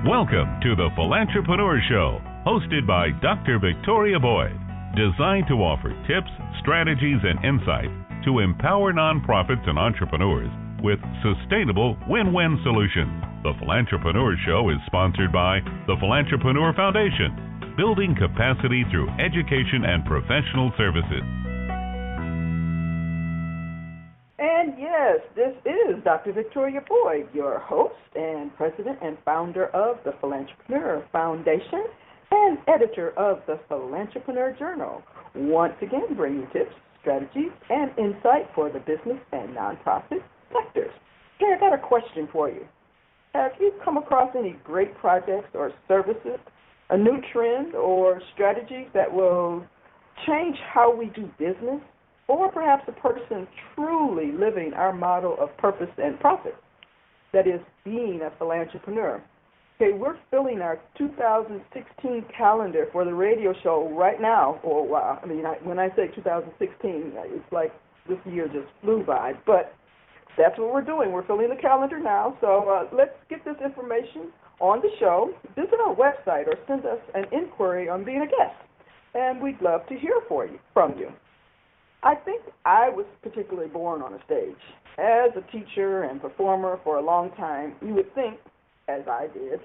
Welcome to the Philantrepreneur Show, hosted by Dr. Victoria Boyd, designed to offer tips, strategies, and insights to empower nonprofits and entrepreneurs with sustainable win-win solutions. The Philantrepreneur Show is sponsored by the Philantrepreneur Foundation, building capacity through education and professional services. And yes, this is Dr. Victoria Boyd, your host and president and founder of the Philantrepreneur Foundation and editor of the Philantrepreneur Journal. Once again, bringing tips, strategies, and insight for the business and nonprofit sectors. Hey, I got a question for you. Have you come across any great projects or services, a new trend or strategy that will change how we do business? Or perhaps a person truly living our model of purpose and profit, that is, being a philantrepreneur. Okay, we're filling our 2016 calendar for the radio show right now. Oh, wow. I mean, when I say 2016, it's like this year just flew by. But that's what we're doing. We're filling the calendar now. So let's get this information on the show. Visit our website or send us an inquiry on being a guest. And we'd love to hear from you. I think I was particularly born on a stage. As a teacher and performer for a long time, you would think, as I did,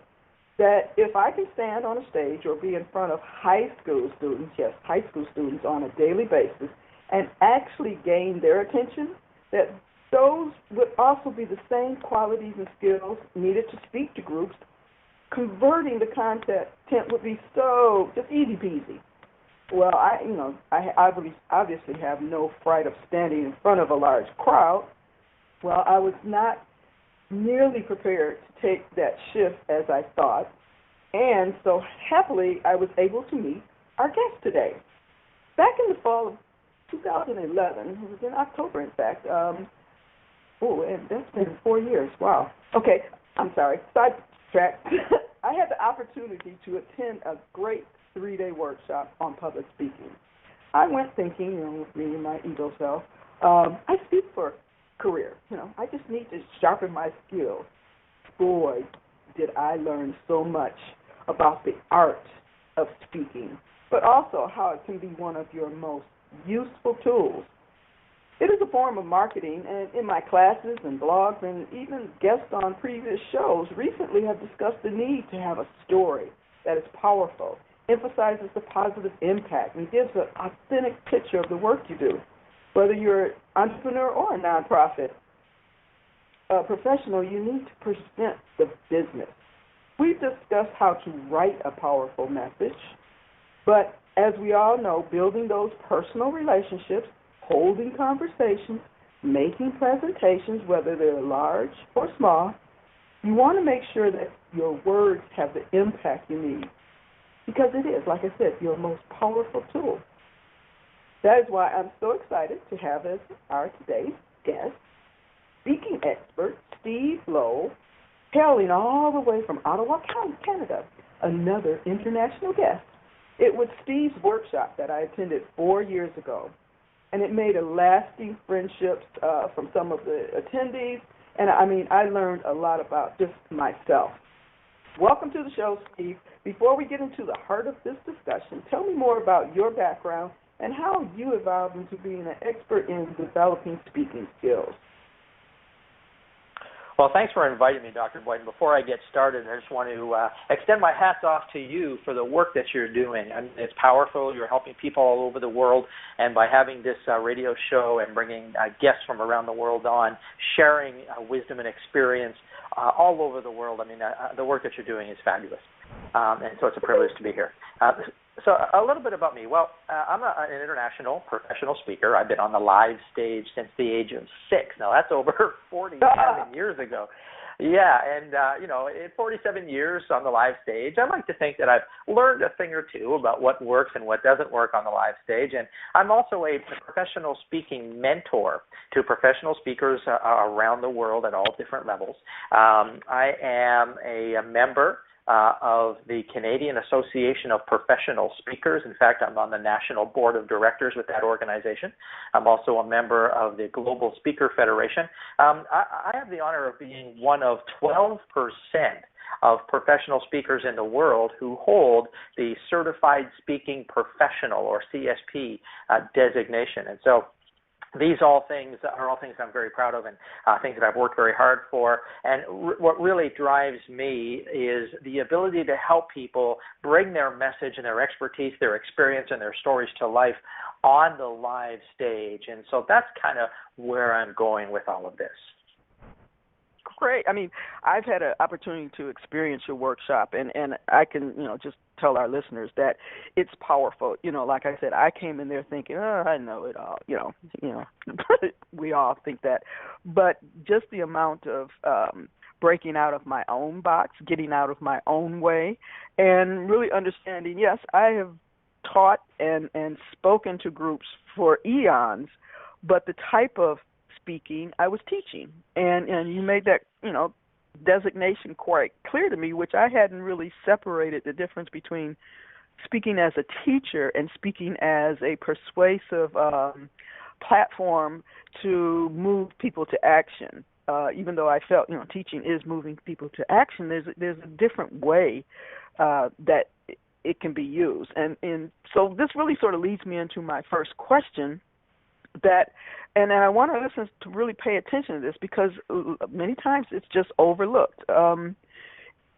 that if I can stand on a stage or be in front of high school students, yes, high school students on a daily basis, and actually gain their attention, that those would also be the same qualities and skills needed to speak to groups. Converting the content would be so just easy peasy. Well, I obviously have no fright of standing in front of a large crowd. Well, I was not nearly prepared to take that shift as I thought, and so happily I was able to meet our guest today. Back in the fall of 2011, it was in October, in fact. And that's been 4 years. Wow. Okay, I'm sorry. Sidetrack. I had the opportunity to attend a great 3-day workshop on public speaking. I went thinking, with me and my ego self, I speak for a career. I just need to sharpen my skills. Boy, did I learn so much about the art of speaking, but also how it can be one of your most useful tools. It is a form of marketing, and in my classes and blogs and even guests on previous shows recently have discussed the need to have a story that is powerful, emphasizes the positive impact, and gives an authentic picture of the work you do. Whether you're an entrepreneur or a nonprofit professional, you need to present the business. We've discussed how to write a powerful message, but as we all know, building those personal relationships, holding conversations, making presentations, whether they're large or small, you want to make sure that your words have the impact you need. Because it is, like I said, your most powerful tool. That is why I'm so excited to have as our today's guest, speaking expert Steve Lowell, hailing all the way from Ottawa, Canada, another international guest. It was Steve's workshop that I attended 4 years ago, and it made a lasting friendships from some of the attendees, and I learned a lot about just myself. Welcome to the show, Steve. Before we get into the heart of this discussion, tell me more about your background and how you evolved into being an expert in developing speaking skills. Well, thanks for inviting me, Dr. Boyd. Before I get started, I just want to extend my hats off to you for the work that you're doing. It's powerful. You're helping people all over the world, and by having this radio show and bringing guests from around the world on, sharing wisdom and experience all over the world, the work that you're doing is fabulous. And so it's a privilege to be here. So a little bit about me. Well, I'm an international professional speaker. I've been on the live stage since the age of 6. Now, that's over 47 years ago. Yeah, and, in 47 years on the live stage, I like to think that I've learned a thing or two about what works and what doesn't work on the live stage. And I'm also a professional speaking mentor to professional speakers around the world at all different levels. I am a member of the Canadian Association of Professional Speakers. In fact, I'm on the national board of directors with that organization. I'm also a member of the Global Speaker Federation. I have the honor of being one of 12% of professional speakers in the world who hold the Certified Speaking Professional, or CSP, designation. And so these are all things I'm very proud of, and things that I've worked very hard for. And what really drives me is the ability to help people bring their message and their expertise, their experience, and their stories to life on the live stage. And so that's kind of where I'm going with all of this. Great. I mean, I've had an opportunity to experience your workshop, and I can, just tell our listeners that it's powerful. Like I said, I came in there thinking, I know it all, we all think that. But just the amount of breaking out of my own box, getting out of my own way, and really understanding, yes, I have taught and spoken to groups for eons, but the type of speaking I was teaching, and you made that designation quite clear to me, which I hadn't really separated the difference between speaking as a teacher and speaking as a persuasive platform to move people to action. Even though I felt teaching is moving people to action, there's a different way that it can be used, and so this really sort of leads me into my first question. And I want our listeners to really pay attention to this, because many times it's just overlooked.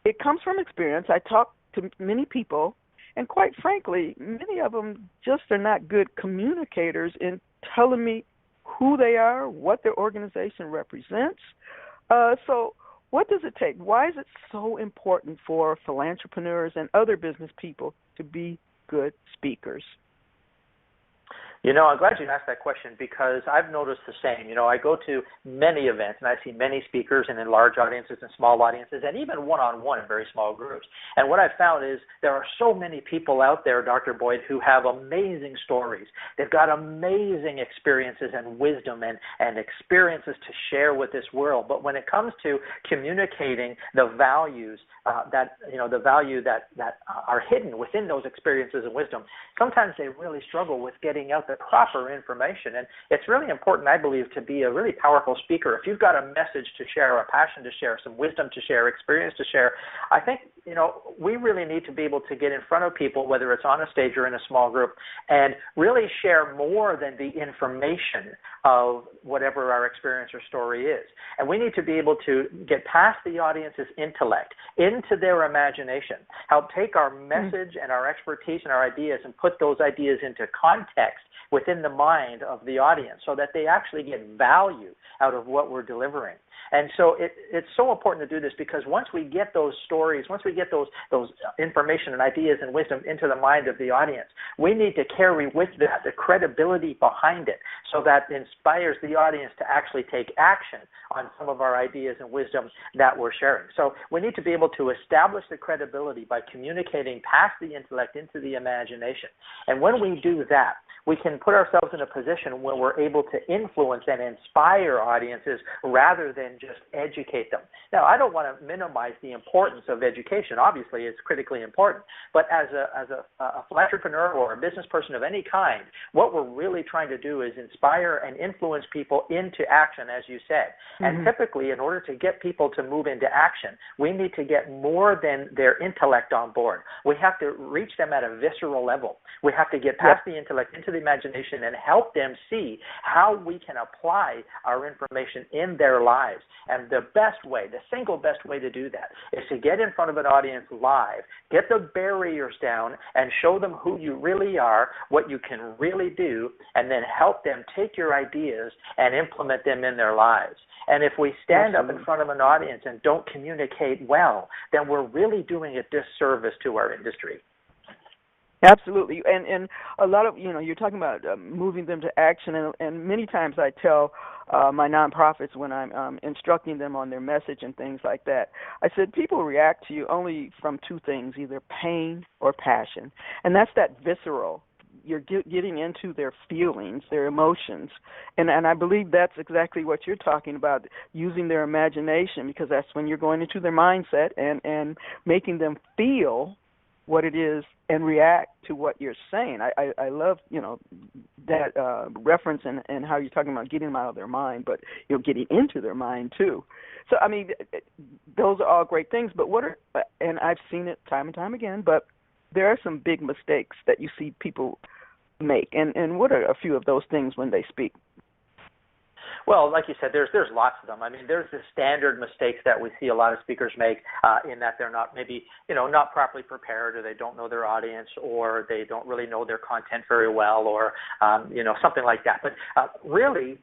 It comes from experience. I talk to many people, and quite frankly, many of them just are not good communicators in telling me who they are, what their organization represents. So what does it take? Why is it so important for philantrepreneurs and other business people to be good speakers? I'm glad you asked that question, because I've noticed the same. I go to many events, and I see many speakers, and in large audiences and small audiences, and even one-on-one in very small groups. And what I've found is there are so many people out there, Dr. Boyd, who have amazing stories. They've got amazing experiences and wisdom and experiences to share with this world. But when it comes to communicating the values that are hidden within those experiences and wisdom, sometimes they really struggle with getting out the proper information. And it's really important, I believe, to be a really powerful speaker. If you've got a message to share, a passion to share, some wisdom to share, experience to share, I think, we really need to be able to get in front of people, whether it's on a stage or in a small group, and really share more than the information of whatever our experience or story is. And we need to be able to get past the audience's intellect into their imagination, help take our message and our expertise and our ideas and put those ideas into context within the mind of the audience so that they actually get value out of what we're delivering. And so it's so important to do this, because once we get those stories, once we get those information and ideas and wisdom into the mind of the audience, we need to carry with that the credibility behind it, so that inspires the audience to actually take action on some of our ideas and wisdom that we're sharing. So we need to be able to establish the credibility by communicating past the intellect into the imagination. And when we do that, we can put ourselves in a position where we're able to influence and inspire audiences rather than just educate them. Now, I don't want to minimize the importance of education. Obviously, it's critically important. But as a philantrepreneur or a business person of any kind, what we're really trying to do is inspire and influence people into action, as you said. And typically, in order to get people to move into action, we need to get more than their intellect on board. We have to reach them at a visceral level. We have to get past the intellect into the imagination and help them see how we can apply our information in their lives. And the best way, the single best way to do that, is to get in front of an audience live, get the barriers down, and show them who you really are, what you can really do, and then help them take your ideas and implement them in their lives. And if we stand up in front of an audience and don't communicate well, then we're really doing a disservice to our industry. Absolutely. And a lot of, you're talking about moving them to action, and many times I tell my nonprofits when I'm instructing them on their message and things like that, I said people react to you only from two things, either pain or passion. And that's that visceral. You're getting into their feelings, their emotions. And I believe that's exactly what you're talking about, using their imagination, because that's when you're going into their mindset and making them feel what it is and react to what you're saying. I love, reference and how you're talking about getting them out of their mind, but getting into their mind too. So I mean, those are all great things. But and I've seen it time and time again. But there are some big mistakes that you see people make, and what are a few of those things when they speak? Well, like you said, there's lots of them. I mean, there's the standard mistakes that we see a lot of speakers make in that they're not maybe, not properly prepared, or they don't know their audience, or they don't really know their content very well, or, something like that. But really,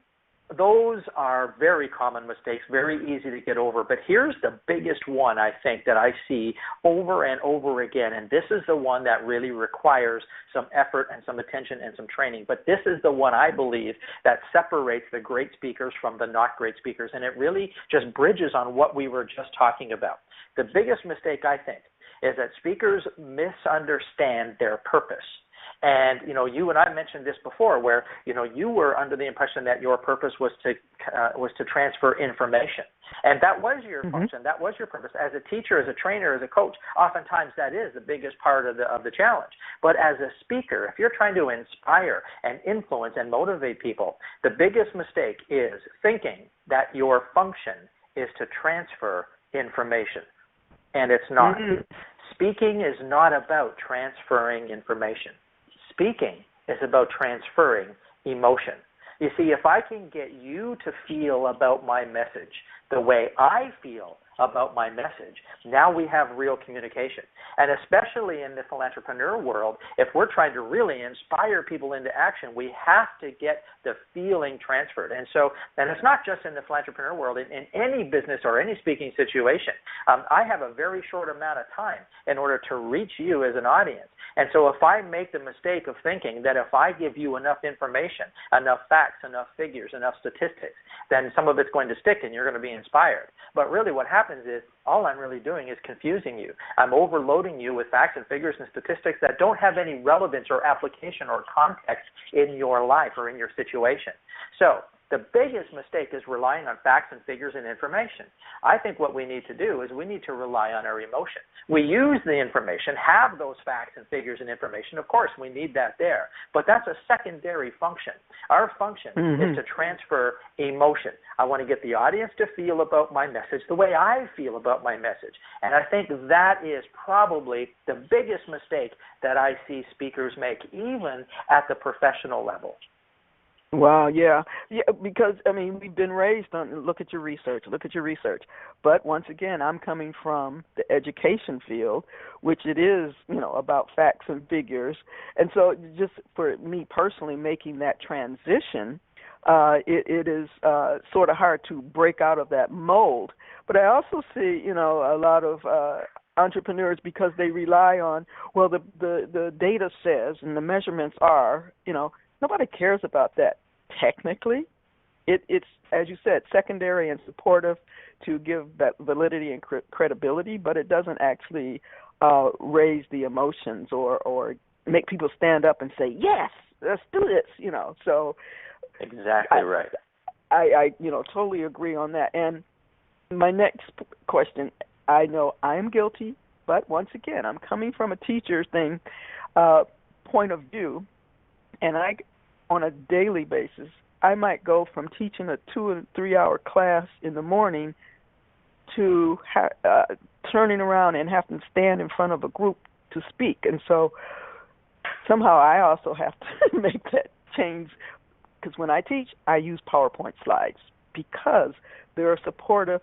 those are very common mistakes, very easy to get over. But here's the biggest one, I think, that I see over and over again, and this is the one that really requires some effort and some attention and some training. But this is the one I believe that separates the great speakers from the not great speakers, and it really just bridges on what we were just talking about. The biggest mistake, I think, is that speakers misunderstand their purpose. And, you and I mentioned this before, where, you were under the impression that your purpose was to transfer information. And that was your function. That was your purpose. As a teacher, as a trainer, as a coach, oftentimes that is the biggest part of the challenge. But as a speaker, if you're trying to inspire and influence and motivate people, the biggest mistake is thinking that your function is to transfer information. And it's not. Speaking is not about transferring information. Speaking is about transferring emotion. You see, if I can get you to feel about my message the way I feel about my message, now we have real communication. And especially in the Philantrepreneur world, if we're trying to really inspire people into action, we have to get the feeling transferred. And it's not just in the Philantrepreneur world, in any business or any speaking situation. I have a very short amount of time in order to reach you as an audience. And so if I make the mistake of thinking that if I give you enough information, enough facts, enough figures, enough statistics, then some of it's going to stick and you're going to be inspired. But really what happens is all I'm really doing is confusing you. I'm overloading you with facts and figures and statistics that don't have any relevance or application or context in your life or in your situation. So the biggest mistake is relying on facts and figures and information. I think what we need to do is we need to rely on our emotion. We use the information, have those facts and figures and information. Of course, we need that there. But that's a secondary function. Our function is to transfer emotion. I want to get the audience to feel about my message the way I feel about my message. And I think that is probably the biggest mistake that I see speakers make, even at the professional level. Wow, yeah, because, we've been raised on look at your research. But once again, I'm coming from the education field, which it is, about facts and figures. And so just for me personally making that transition, it is sort of hard to break out of that mold. But I also see, a lot of entrepreneurs, because they rely on, the data says and the measurements are, nobody cares about that. Technically, it's, as you said, secondary and supportive to give that validity and credibility, but it doesn't actually raise the emotions or make people stand up and say, yes, let's do this, So exactly right. I totally agree on that. And my next question, I know I am guilty, but once again, I'm coming from a teacher's point of view, and on a daily basis, I might go from teaching a 2 and 3 hour class in the morning to turning around and having to stand in front of a group to speak. And so somehow I also have to make that change, because when I teach, I use PowerPoint slides because they're a supportive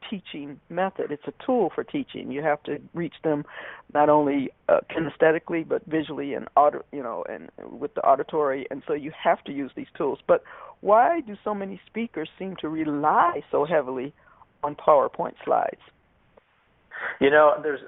teaching method. It's a tool for teaching. You have to reach them not only kinesthetically but visually and and with the auditory, and so you have to use these tools. But why do so many speakers seem to rely so heavily on PowerPoint slides? There's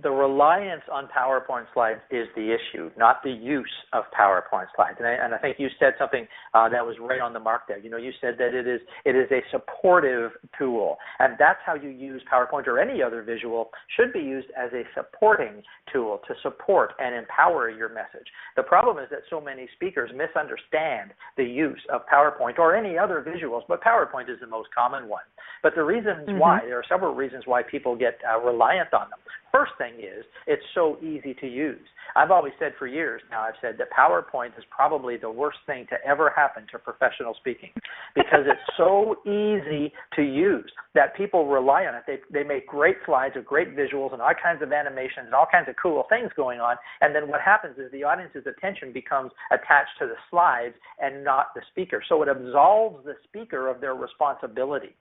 the reliance on PowerPoint slides is the issue, not the use of PowerPoint slides. And I think you said something that was right on the mark there. You said that it is a supportive tool, and that's how you use PowerPoint or any other visual should be used as a supporting tool to support and empower your message. The problem is that so many speakers misunderstand the use of PowerPoint or any other visuals, but PowerPoint is the most common one. But the reasons why, there are several reasons why people get reliant on them. first thing is it's so easy to use. I've always said for years now, I've said that PowerPoint is probably the worst thing to ever happen to professional speaking because it's so easy to use that people rely on it. They make great slides with great visuals and all kinds of animations and all kinds of cool things going on, and then what happens is the audience's attention becomes attached to the slides and not the speaker. So it absolves the speaker of their responsibility,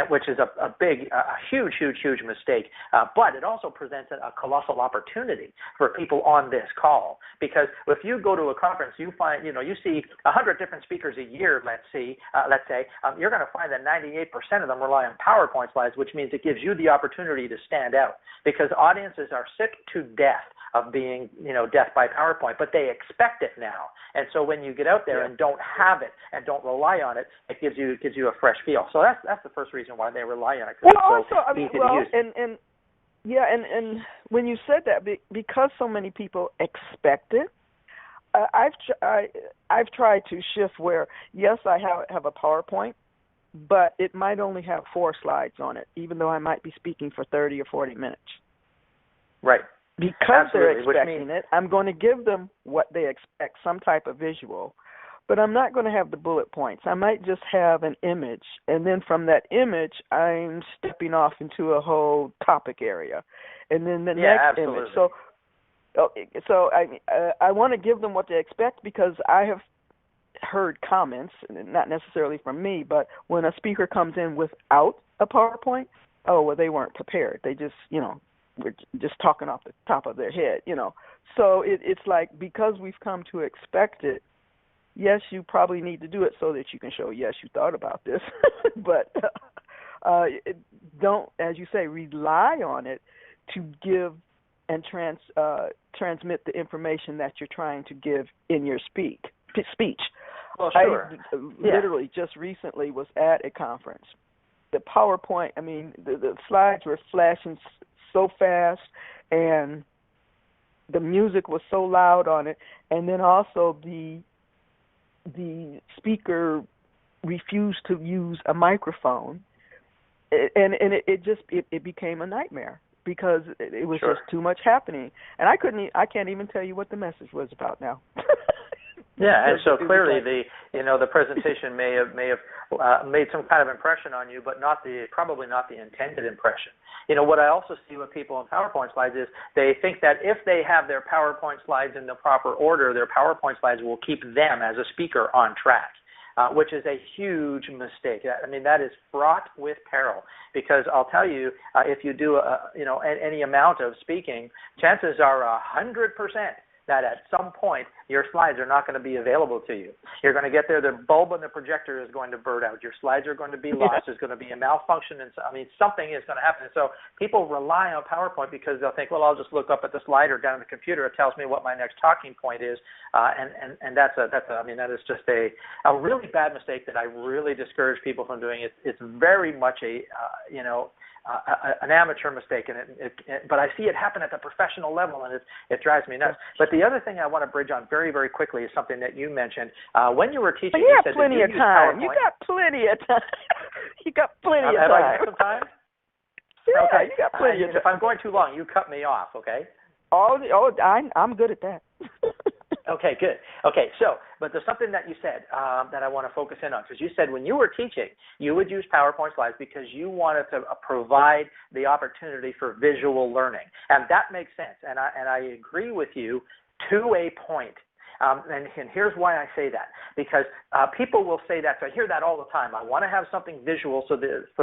which is a huge mistake. But it also presents a colossal opportunity for people on this call, because if you go to a conference, you find, you see 100 different speakers a year, let's say, you're going to find that 98% of them rely on PowerPoint slides, which means it gives you the opportunity to stand out, because audiences are sick to death of being, death by PowerPoint, but they expect it now. And so when you get out there and don't have it and don't rely on it, it gives you a fresh feel. So that's the first reason why they rely on it, because it's so easy to use. And when you said that, because so many people expect it, I've tried to shift where, yes, I have a PowerPoint, but it might only have 4 slides on it, even though I might be speaking for 30 or 40 minutes. Right. Because Absolutely. they're expecting it, I'm going to give them what they expect, some type of visual, but I'm not going to have the bullet points. I might just have an image, and then from that image, I'm stepping off into a whole topic area, and then the next absolutely. image. So I want to give them what they expect, because I have heard comments, not necessarily from me, but when a speaker comes in without a PowerPoint, they weren't prepared. They just, we're just talking off the top of their head, So it's like, because we've come to expect it, yes, you probably need to do it so that you can show, yes, you thought about this. But don't, as you say, rely on it to give and transmit the information that you're trying to give in your speech. Well, sure. I literally just recently was at a conference. The PowerPoint, the slides were flashing so fast, and the music was so loud on it, and then also the speaker refused to use a microphone, and it became a nightmare, because it was just too much happening, and I can't even tell you what the message was about now. Yeah, and so clearly the presentation may have made some kind of impression on you, but probably not the intended impression. What I also see with people in PowerPoint slides is they think that if they have their PowerPoint slides in the proper order, their PowerPoint slides will keep them as a speaker on track, which is a huge mistake. That is fraught with peril, because I'll tell you, if you do any amount of speaking, chances are 100% that at some point your slides are not going to be available to you. You're going to get there, the bulb on the projector is going to burn out. Your slides are going to be lost. There's going to be a malfunction, and something is going to happen. So people rely on PowerPoint because they'll think, well, I'll just look up at the slide or down on the computer. It tells me what my next talking point is, and that is just a really bad mistake that I really discourage people from doing. It's very much an amateur mistake, but I see it happen at the professional level, and it drives me nuts. But the other thing I want to bridge on very, very quickly is something that you mentioned. When you were teaching, you said plenty of time. You got plenty of time. You got plenty of time. Have I got some time? Yeah, okay. You got plenty of time. If I'm going too long, you cut me off, okay? I'm good at that. Okay, good. Okay, but there's something that you said that I want to focus in on, because you said when you were teaching, you would use PowerPoint slides because you wanted to provide the opportunity for visual learning, and that makes sense, and I agree with you to a point. And here's why I say that, because people will say that. So I hear that all the time. I want to have something visual for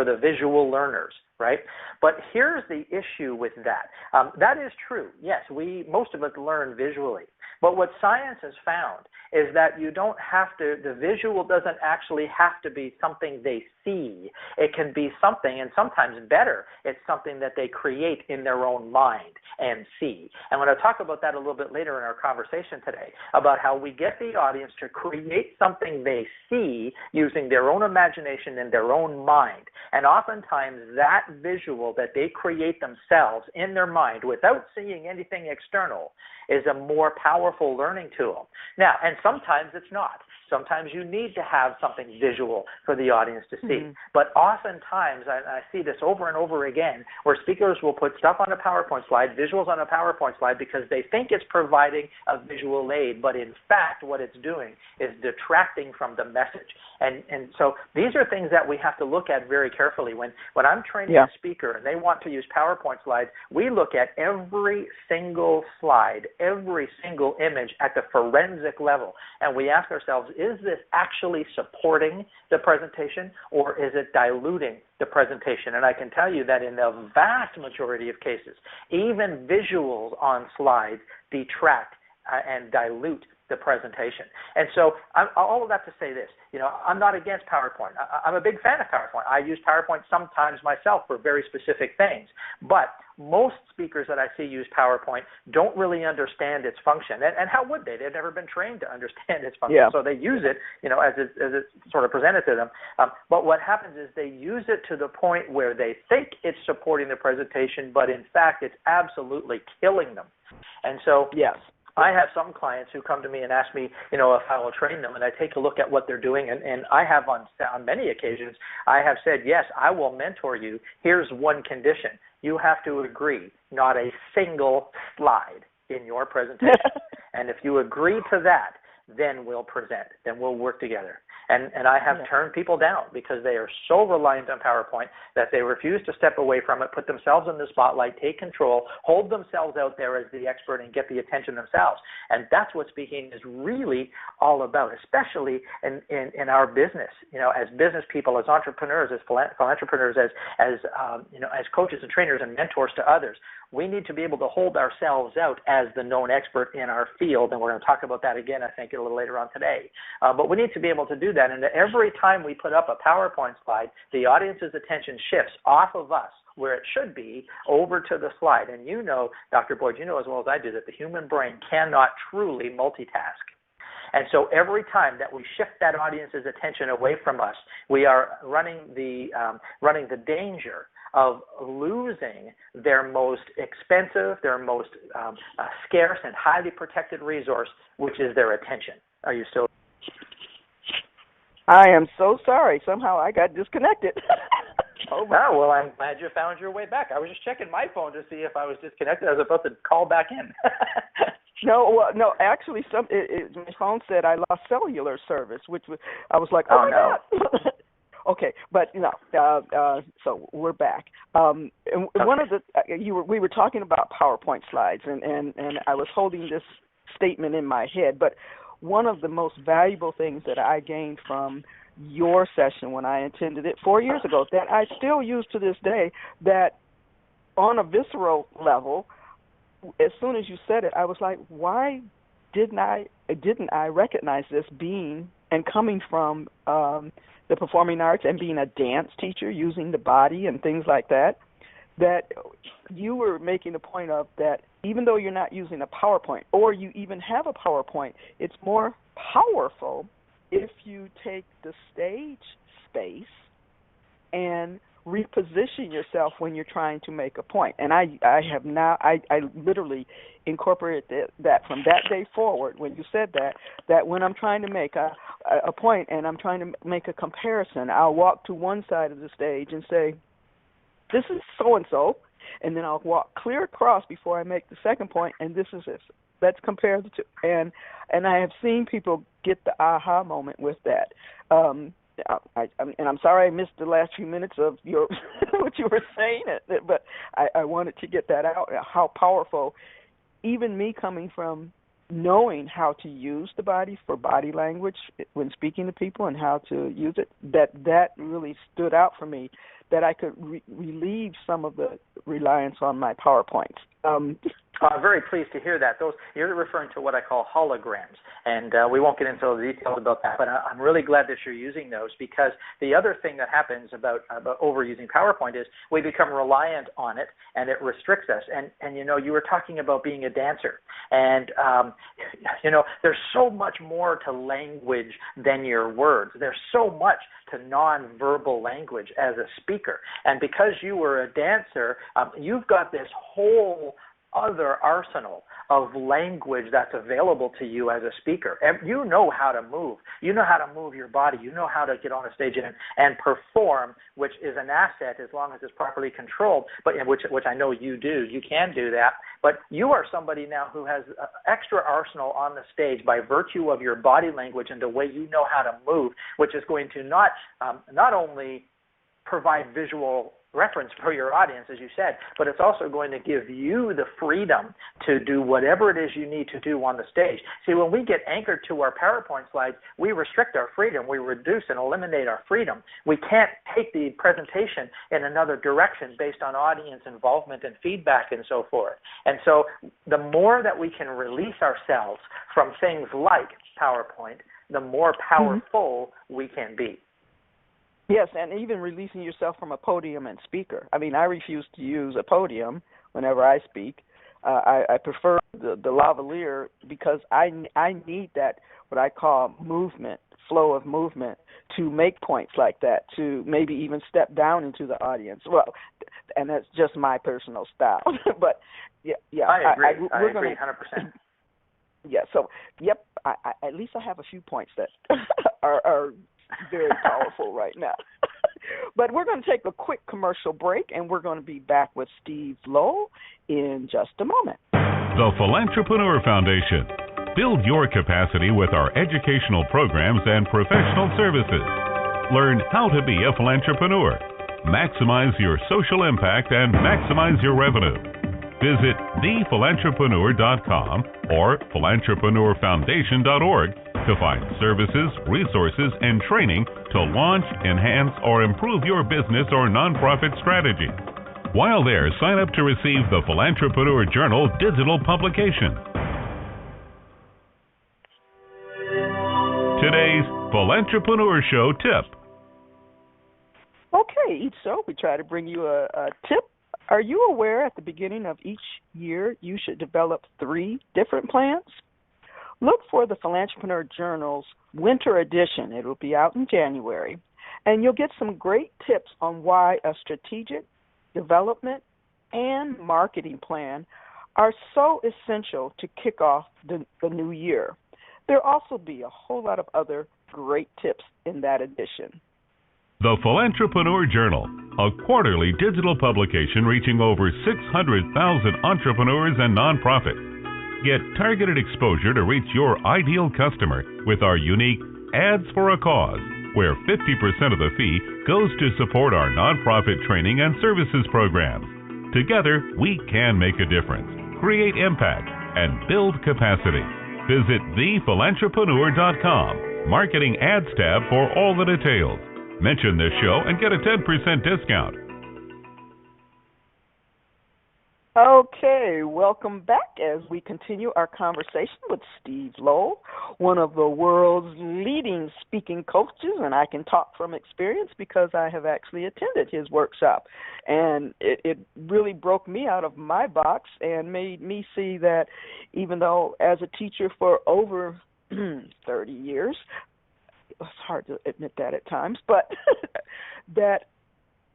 the visual learners, right? But here's the issue with that. That is true. Yes, most of us learn visually. But what science has found is that you don't have to, the visual doesn't actually have to be something they see. It can be something, and sometimes better, it's something that they create in their own mind and see. And when I talk about that a little bit later in our conversation today, about how we get the audience to create something they see using their own imagination and their own mind. And oftentimes that visual that they create themselves in their mind without seeing anything external is a more powerful learning tool. Now, and sometimes it's not. Sometimes you need to have something visual for the audience to see. be. But oftentimes, I see this over and over again, where speakers will put stuff on a PowerPoint slide, visuals on a PowerPoint slide, because they think it's providing a visual aid, but in fact, what it's doing is detracting from the message. And so these are things that we have to look at very carefully. When I'm training a speaker and they want to use PowerPoint slides, we look at every single slide, every single image at the forensic level, and we ask ourselves, is this actually supporting the presentation, or is it diluting the presentation? And I can tell you that in the vast majority of cases, even visuals on slides detract and dilute the presentation. And so all of that to say this, I'm not against PowerPoint. I'm a big fan of PowerPoint. I use PowerPoint sometimes myself for very specific things. But most speakers that I see use PowerPoint don't really understand its function. And how would they? They've never been trained to understand its function. Yeah. So they use it, as it's sort of presented to them. But what happens is they use it to the point where they think it's supporting the presentation, but in fact it's absolutely killing them. And so I have some clients who come to me and ask me, if I will train them, and I take a look at what they're doing, and I have on many occasions, I have said, yes, I will mentor you. Here's one condition. You have to agree, not a single slide in your presentation. And if you agree to that, then we'll present, then we'll work together. And I have turned people down because they are so reliant on PowerPoint that they refuse to step away from it, put themselves in the spotlight, take control, hold themselves out there as the expert, and get the attention themselves. And that's what speaking is really all about, especially in our business. As business people, as entrepreneurs, as philantrepreneurs, as coaches and trainers and mentors to others. We need to be able to hold ourselves out as the known expert in our field, and we're going to talk about that again, I think, a little later on today. But we need to be able to do that, and every time we put up a PowerPoint slide, the audience's attention shifts off of us, where it should be, over to the slide. And Dr. Boyd, you know as well as I do that the human brain cannot truly multitask. And so every time that we shift that audience's attention away from us, we are running the danger of losing their most expensive, their most scarce and highly protected resource, which is their attention. Are you still? I am so sorry. Somehow I got disconnected. Well, I'm glad you found your way back. I was just checking my phone to see if I was disconnected. I was about to call back in. No, actually, my phone said I lost cellular service, I was like, oh no. Okay, but so we're back. And one of we were talking about PowerPoint slides, and I was holding this statement in my head. But one of the most valuable things that I gained from your session when I attended it 4 years ago, that I still use to this day, that on a visceral level, as soon as you said it, I was like, why didn't I recognize this being and coming from the performing arts and being a dance teacher, using the body and things like that you were making the point of that even though you're not using a PowerPoint or you even have a PowerPoint, it's more powerful if you take the stage space and reposition yourself when you're trying to make a point. And I literally incorporated that from that day forward when you said that when I'm trying to make a point and I'm trying to make a comparison, I'll walk to one side of the stage and say, this is so-and-so, and then I'll walk clear across before I make the second point, and this is this. Let's compare the two. And I have seen people get the aha moment with that. And I'm sorry I missed the last few minutes of your what you were saying, but I wanted to get that out, how powerful, even me coming from knowing how to use the body for body language when speaking to people and how to use it, that really stood out for me, that I could relieve some of the reliance on my PowerPoints. I'm very pleased to hear that. You're referring to what I call holograms, and we won't get into the details about that, but I'm really glad that you're using those, because the other thing that happens about overusing PowerPoint is we become reliant on it, and it restricts us. And you were talking about being a dancer, and there's so much more to language than your words. There's so much to nonverbal language as a speaker, and because you were a dancer, you've got this whole other arsenal of language that's available to you as a speaker. You know how to move. You know how to move your body. You know how to get on a stage and perform, which is an asset as long as it's properly controlled, but which I know you do. You can do that. But you are somebody now who has extra arsenal on the stage by virtue of your body language and the way you know how to move, which is going to not only provide visual reference for your audience, as you said, but it's also going to give you the freedom to do whatever it is you need to do on the stage. See, when we get anchored to our PowerPoint slides, we restrict our freedom. We reduce and eliminate our freedom. We can't take the presentation in another direction based on audience involvement and feedback and so forth. And so the more that we can release ourselves from things like PowerPoint, the more powerful we can be. Yes, and even releasing yourself from a podium and speaker. I mean, I refuse to use a podium whenever I speak. I prefer the lavalier because I need that, what I call movement, flow of movement, to make points like that, to maybe even step down into the audience. Well, and that's just my personal style. But, yeah. I agree. I agree 100%. Yeah, so, yep, I at least I have a few points that are very powerful right now. But we're going to take a quick commercial break, and we're going to be back with Steve Lowell in just a moment. The Philantrepreneur Foundation. Build your capacity with our educational programs and professional services. Learn how to be a philantrepreneur, maximize your social impact, and maximize your revenue. Visit thephilantrepreneur.com or philantrepreneurfoundation.org to find services, resources, and training to launch, enhance, or improve your business or nonprofit strategy. While there, sign up to receive the Philantrepreneur Journal digital publication. Today's Philantrepreneur Show tip. Okay, each show we try to bring you a tip. Are you aware at the beginning of each year you should develop 3 different plans? Look for the Philantrepreneur Journal's winter edition. It will be out in January. And you'll get some great tips on why a strategic development and marketing plan are so essential to kick off the new year. There'll also be a whole lot of other great tips in that edition. The Philantrepreneur Journal, a quarterly digital publication reaching over 600,000 entrepreneurs and nonprofits. Get targeted exposure to reach your ideal customer with our unique Ads for a Cause, where 50% of the fee goes to support our nonprofit training and services programs. Together, we can make a difference, create impact, and build capacity. Visit thephilantrepreneur.com, Marketing Ads tab for all the details. Mention this show and get a 10% discount. Okay, welcome back as we continue our conversation with Steve Lowell, one of the world's leading speaking coaches, and I can talk from experience because I have actually attended his workshop. And it really broke me out of my box and made me see that even though as a teacher for over 30 years, it's hard to admit that at times, but that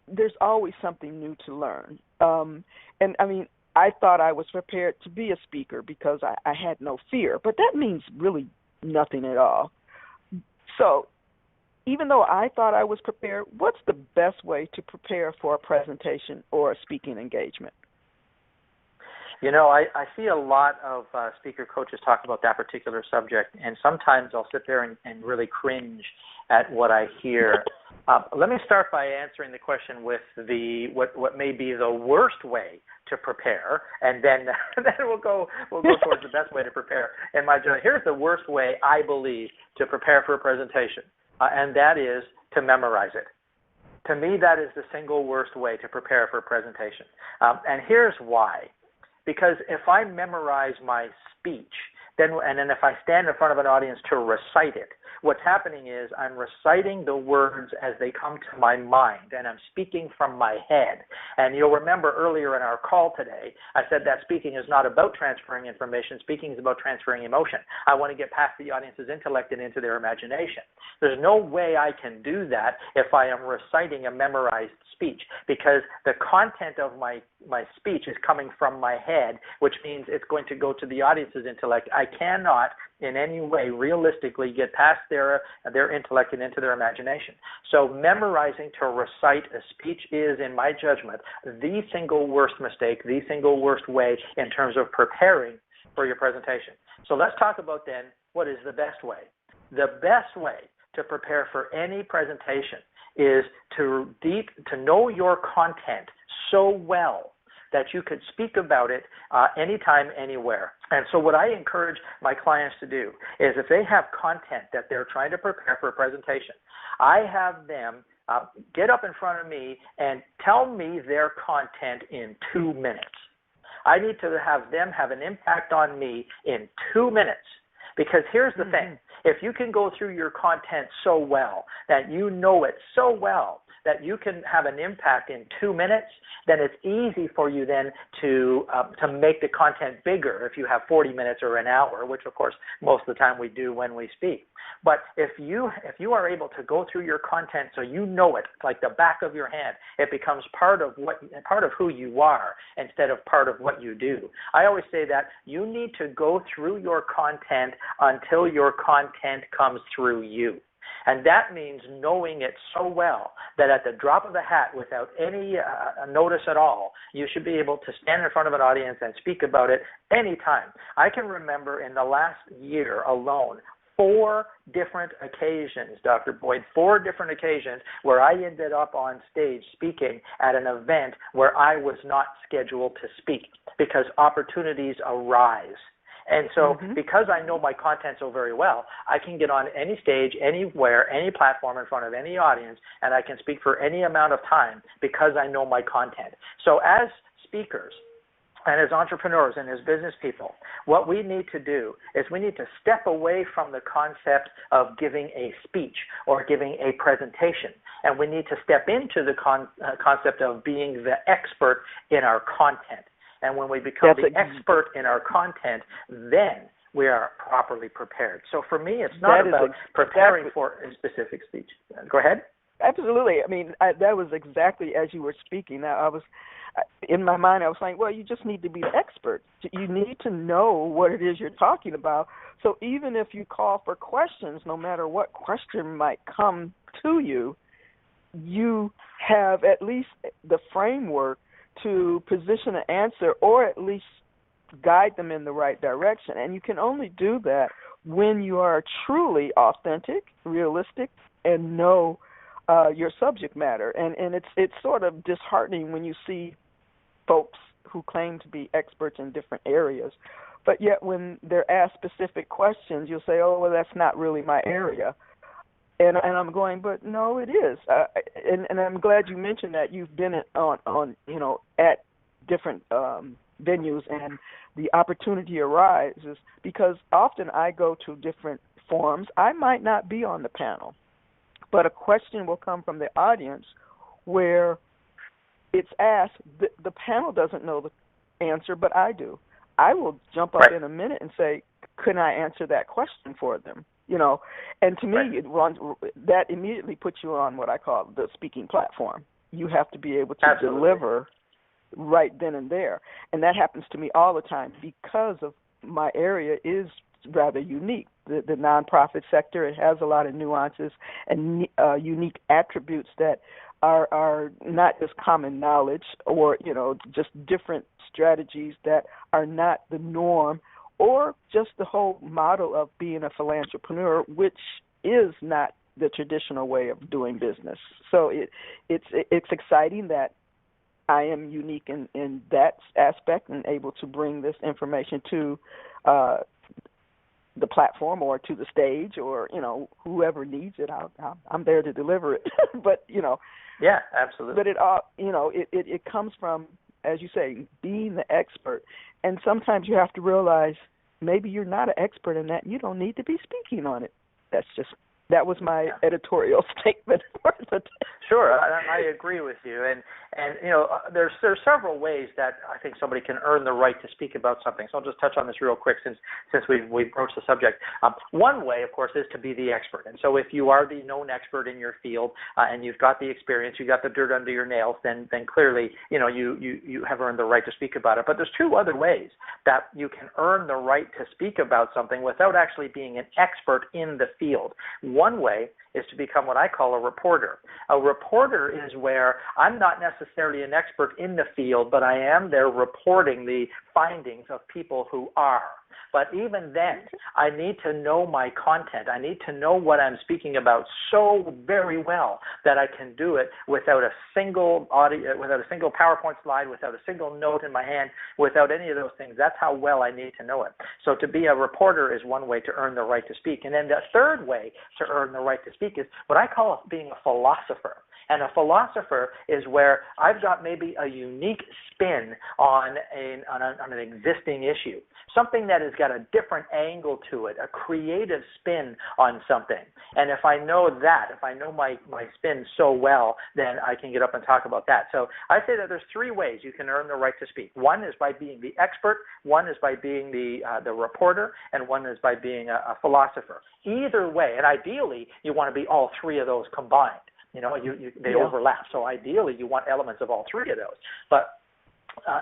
there's always something new to learn. And I mean, I thought I was prepared to be a speaker because I had no fear, but that means really nothing at all. So even though I thought I was prepared, what's the best way to prepare for a presentation or a speaking engagement? You know, I see a lot of speaker coaches talk about that particular subject, and sometimes I'll sit there and really cringe at what I hear. Let me start by answering the question with what may be the worst way to prepare, and then we'll go towards the best way to prepare. In my journey, here's the worst way I believe to prepare for a presentation, and that is to memorize it. To me, that is the single worst way to prepare for a presentation, and here's why. Because if I memorize my speech, then if I stand in front of an audience to recite it, what's happening is I'm reciting the words as they come to my mind, and I'm speaking from my head. And you'll remember earlier in our call today, I said that speaking is not about transferring information. Speaking is about transferring emotion. I want to get past the audience's intellect and into their imagination. There's no way I can do that if I am reciting a memorized speech, because the content of my speech is coming from my head, which means it's going to go to the audience's intellect. I cannot in any way realistically get past their intellect and into their imagination. So memorizing to recite a speech is, in my judgment, the single worst mistake, the single worst way in terms of preparing for your presentation. So let's talk about then what is the best way. The best way to prepare for any presentation is to know your content so well that you could speak about it anytime, anywhere. And so what I encourage my clients to do is if they have content that they're trying to prepare for a presentation, I have them get up in front of me and tell me their content in 2 minutes. I need to have them have an impact on me in 2 minutes. Because here's the thing, if you can go through your content so well, that you know it so well, that you can have an impact in 2 minutes, then it's easy for you then to make the content bigger if you have 40 minutes or an hour, which of course most of the time we do when we speak. But if you are able to go through your content so you know it like the back of your hand, it becomes part of who you are instead of part of what you do. I always say that you need to go through your content until your content comes through you. And that means knowing it so well that at the drop of a hat, without any notice at all, you should be able to stand in front of an audience and speak about it anytime. I can remember in the last year alone, 4 different occasions, Dr. Boyd, 4 different occasions where I ended up on stage speaking at an event where I was not scheduled to speak because opportunities arise. And so because I know my content so very well, I can get on any stage, anywhere, any platform in front of any audience, and I can speak for any amount of time because I know my content. So as speakers and as entrepreneurs and as business people, what we need to do is we need to step away from the concept of giving a speech or giving a presentation, and we need to step into the concept of being the expert in our content. And when we become the expert in our content, then we are properly prepared. So for me, it's not about preparing for a specific speech. Go ahead. Absolutely. I mean, that was exactly as you were speaking. Now, in my mind, I was saying, well, you just need to be the expert. You need to know what it is you're talking about. So even if you call for questions, no matter what question might come to you, you have at least the framework to position an answer or at least guide them in the right direction. And you can only do that when you are truly authentic, realistic, and know your subject matter. And it's sort of disheartening when you see folks who claim to be experts in different areas, but yet when they're asked specific questions, you'll say, oh, well, that's not really my area. And I'm going, but no, it is. And I'm glad you mentioned that you've been on at different venues, and the opportunity arises because often I go to different forums. I might not be on the panel, but a question will come from the audience where it's asked. The panel doesn't know the answer, but I do. I will jump up in a minute and say, "Can I answer that question for them?" And to me, that immediately puts you on what I call the speaking platform. You have to be able to deliver right then and there. And that happens to me all the time because of my area is rather unique. The nonprofit sector, it has a lot of nuances and unique attributes that are not just common knowledge or, just different strategies that are not the norm, or just the whole model of being a philantrepreneur, which is not the traditional way of doing business. So it's exciting that I am unique in that aspect and able to bring this information to the platform or to the stage or, whoever needs it. I'm there to deliver it. But, Yeah, absolutely. But it comes from, as you say, being the expert. And sometimes you have to realize maybe you're not an expert in that. You don't need to be speaking on it. That was my editorial statement for the day. Sure, I agree with you, and there's several ways that I think somebody can earn the right to speak about something. So I'll just touch on this real quick since we've broached the subject. One way, of course, is to be the expert, and so if you are the known expert in your field and you've got the experience, you got the dirt under your nails, then clearly you have earned the right to speak about it. But there's two other ways that you can earn the right to speak about something without actually being an expert in the field. One way is to become what I call a reporter. A reporter is where I'm not necessarily an expert in the field, but I am there reporting the findings of people who are. But even then, I need to know my content. I need to know what I'm speaking about so very well that I can do it without a single PowerPoint slide, without a single note in my hand, without any of those things. That's how well I need to know it. So to be a reporter is one way to earn the right to speak. And then the third way to earn the right to speak is what I call being a philosopher. And a philosopher is where I've got maybe a unique spin on an existing issue, something that has got a different angle to it, a creative spin on something. And if I know that, if I know my spin so well, then I can get up and talk about that. So I say that there's three ways you can earn the right to speak. One is by being the expert, one is by being the reporter, and one is by being a philosopher. Either way, and ideally you want to be all three of those combined. They overlap. So ideally, you want elements of all three of those. But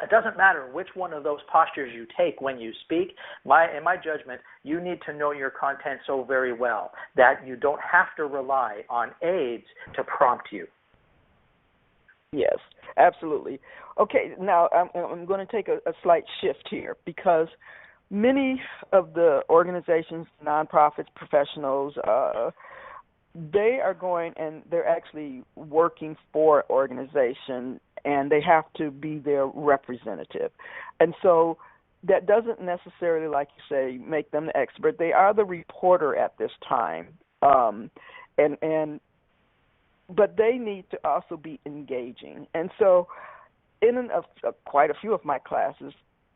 it doesn't matter which one of those postures you take when you speak. In my judgment, you need to know your content so very well that you don't have to rely on aids to prompt you. Yes, absolutely. Okay, now I'm going to take a slight shift here because many of the organizations, nonprofits, professionals, they are going and they're actually working for an organization and they have to be their representative. And so that doesn't necessarily, like you say, make them the expert. They are the reporter at this time. But they need to also be engaging. And so in quite a few of my classes,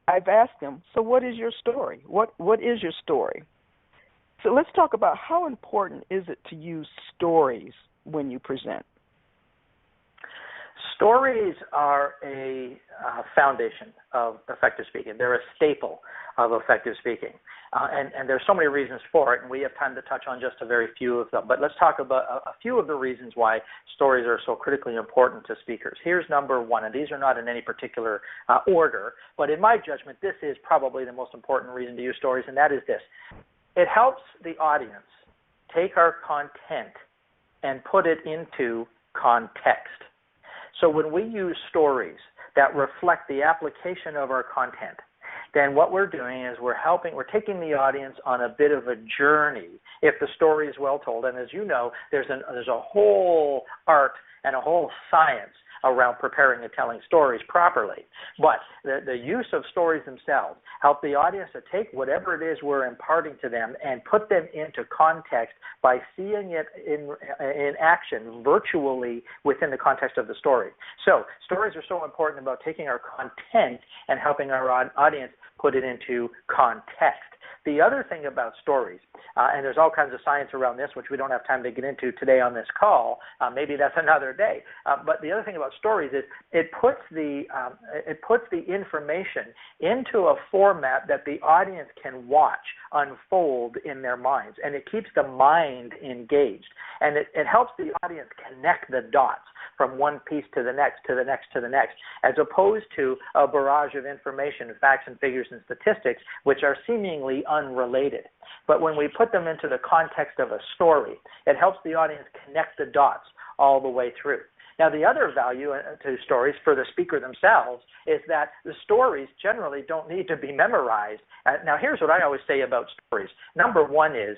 I've asked them, so what is your story? What is your story? So let's talk about how important is it to use stories when you present? Stories are a foundation of effective speaking. They're a staple of effective speaking. And there's so many reasons for it, and we have time to touch on just a very few of them. But let's talk about a few of the reasons why stories are so critically important to speakers. Here's number one, and these are not in any particular order, but in my judgment, this is probably the most important reason to use stories, and that is this. It helps the audience take our content and put it into context. So when we use stories that reflect the application of our content, then what we're doing is we're taking the audience on a bit of a journey if the story is well told. And as you know, there's a whole art and a whole science around preparing and telling stories properly. But the use of stories themselves help the audience to take whatever it is we're imparting to them and put them into context by seeing it in action virtually within the context of the story. So stories are so important about taking our content and helping our audience put it into context. The other thing about stories, and there's all kinds of science around this, which we don't have time to get into today on this call. Maybe that's another day. But the other thing about stories is it puts the information into a format that the audience can watch unfold in their minds, and it keeps the mind engaged, and it helps the audience connect the dots from one piece to the next, to the next, to the next, as opposed to a barrage of information, facts and figures and statistics, which are seemingly unrelated. But when we put them into the context of a story, it helps the audience connect the dots all the way through. Now, the other value to stories for the speaker themselves is that the stories generally don't need to be memorized. Now, here's what I always say about stories. Number one is,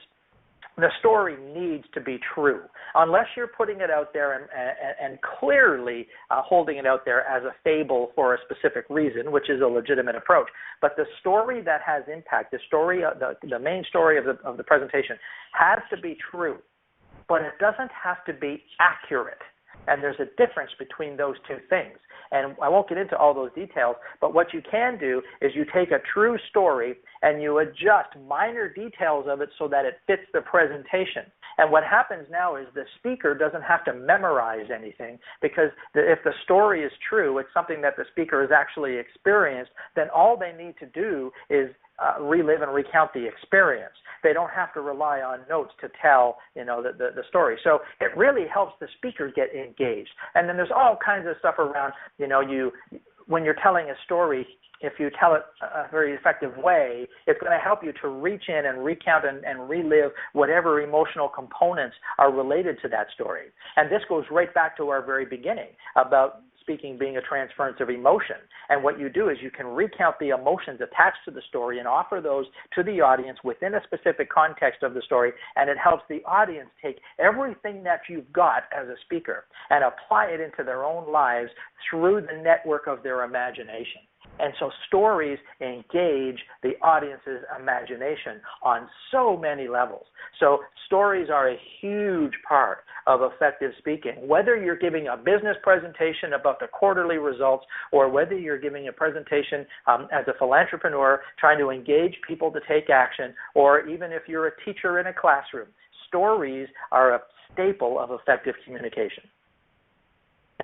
the story needs to be true. Unless you're putting it out there and clearly holding it out there as a fable for a specific reason, which is a legitimate approach. But the story that has impact, the story, the main story of the presentation has to be true, but it doesn't have to be accurate. And there's a difference between those two things. And I won't get into all those details, but what you can do is you take a true story and you adjust minor details of it so that it fits the presentation. And what happens now is the speaker doesn't have to memorize anything, because if the story is true, it's something that the speaker has actually experienced, then all they need to do is relive and recount the experience. They don't have to rely on notes to tell, the story. So it really helps the speaker get engaged. And then there's all kinds of stuff around, when you're telling a story, if you tell it a very effective way, it's going to help you to reach in and recount and relive whatever emotional components are related to that story. And this goes right back to our very beginning about speaking being a transference of emotion. And what you do is you can recount the emotions attached to the story and offer those to the audience within a specific context of the story, and it helps the audience take everything that you've got as a speaker and apply it into their own lives through the network of their imagination. And so stories engage the audience's imagination on so many levels. So stories are a huge part of effective speaking. Whether you're giving a business presentation about the quarterly results, or whether you're giving a presentation as a philantrepreneur trying to engage people to take action, or even if you're a teacher in a classroom, stories are a staple of effective communication.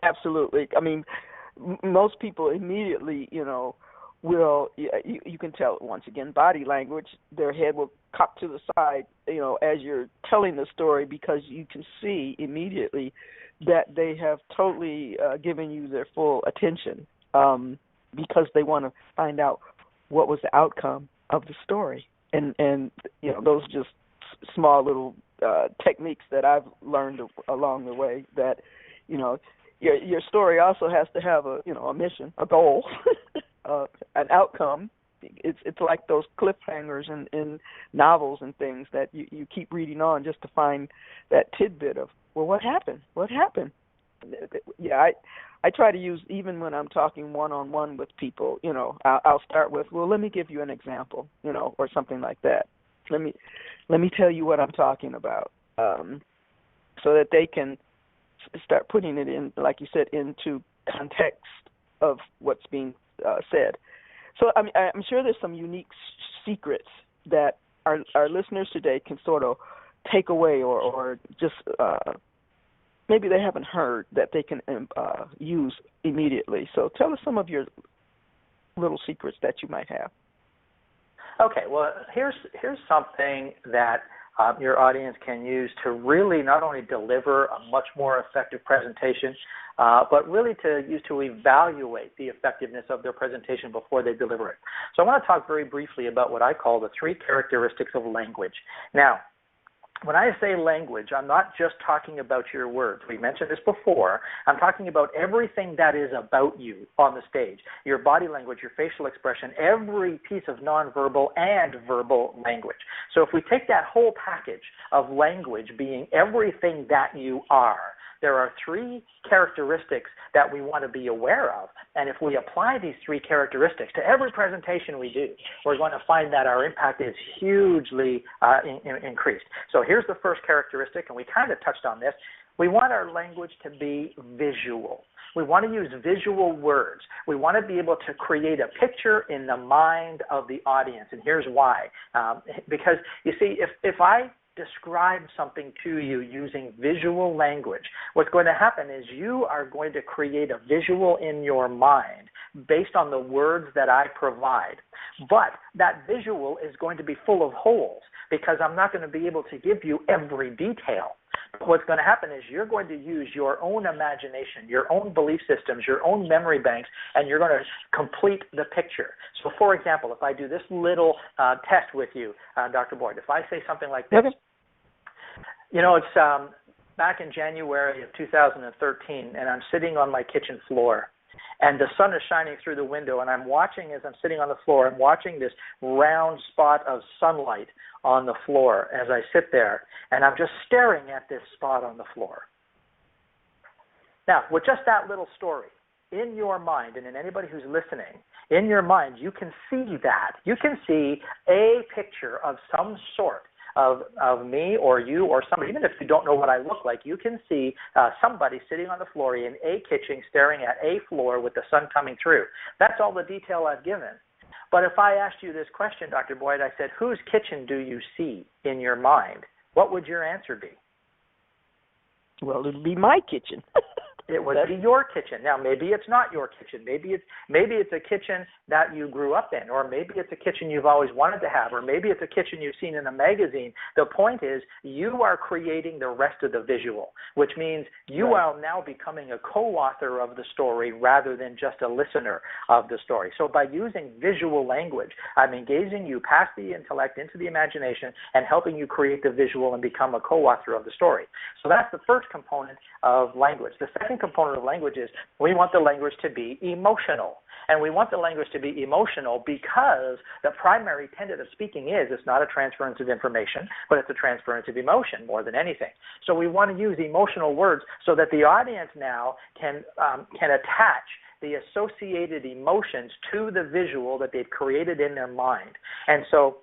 Absolutely. I mean, most people immediately, will, you can tell, once again, body language, their head will cock to the side, as you're telling the story, because you can see immediately that they have totally given you their full attention, because they want to find out what was the outcome of the story. And those are just small little techniques that I've learned along the way that, your story also has to have a mission, a goal, an outcome. It's like those cliffhangers in novels and things that you keep reading on just to find that tidbit of, well, what happened? What happened? Yeah, I try to use, even when I'm talking one-on-one with people, I'll start with, well, let me give you an example, or something like that. Let me tell you what I'm talking about, so that they can start putting it in, like you said, into context of what's being said. So I'm sure there's some unique secrets that our listeners today can sort of take away, or just maybe they haven't heard that they can use immediately. So tell us some of your little secrets that you might have. Okay, well, here's something that your audience can use to really not only deliver a much more effective presentation, but really to use to evaluate the effectiveness of their presentation before they deliver it. So I want to talk very briefly about what I call the 3 characteristics of language. Now, when I say language, I'm not just talking about your words. We mentioned this before. I'm talking about everything that is about you on the stage, your body language, your facial expression, every piece of nonverbal and verbal language. So if we take that whole package of language being everything that you are, there are 3 characteristics that we want to be aware of. And if we apply these 3 characteristics to every presentation we do, we're going to find that our impact is hugely increased. So here's the first characteristic, and we kind of touched on this. We want our language to be visual. We want to use visual words. We want to be able to create a picture in the mind of the audience. And here's why. Because, you see, if I describe something to you using visual language, what's going to happen is you are going to create a visual in your mind based on the words that I provide. But that visual is going to be full of holes, because I'm not going to be able to give you every detail. What's going to happen is you're going to use your own imagination, your own belief systems, your own memory banks, and you're going to complete the picture. So, for example, if I do this little test with you, Dr. Boyd, if I say something like this, it's back in January of 2013, and I'm sitting on my kitchen floor, and the sun is shining through the window, and I'm watching, as I'm sitting on the floor, I'm watching this round spot of sunlight on the floor as I sit there, and I'm just staring at this spot on the floor. Now, with just that little story, in your mind, and in anybody who's listening, in your mind, you can see that. You can see a picture of some sort of me or you or somebody, even if you don't know what I look like, you can see somebody sitting on the floor in a kitchen staring at a floor with the sun coming through. That's all the detail I've given. But if I asked you this question, Dr. Boyd, I said, whose kitchen do you see in your mind? What would your answer be? Well, it would be my kitchen. It would be your kitchen. Now, maybe it's not your kitchen. Maybe it's a kitchen that you grew up in, or maybe it's a kitchen you've always wanted to have, or maybe it's a kitchen you've seen in a magazine. The point is, you are creating the rest of the visual, which means you are now becoming a co-author of the story rather than just a listener of the story. So by using visual language, I'm engaging you past the intellect into the imagination and helping you create the visual and become a co-author of the story. So that's the first component of language. The second component of language is we want the language to be emotional. And we want the language to be emotional because the primary tenet of speaking is it's not a transference of information, but it's a transference of emotion more than anything. So we want to use emotional words so that the audience now can attach the associated emotions to the visual that they've created in their mind. And so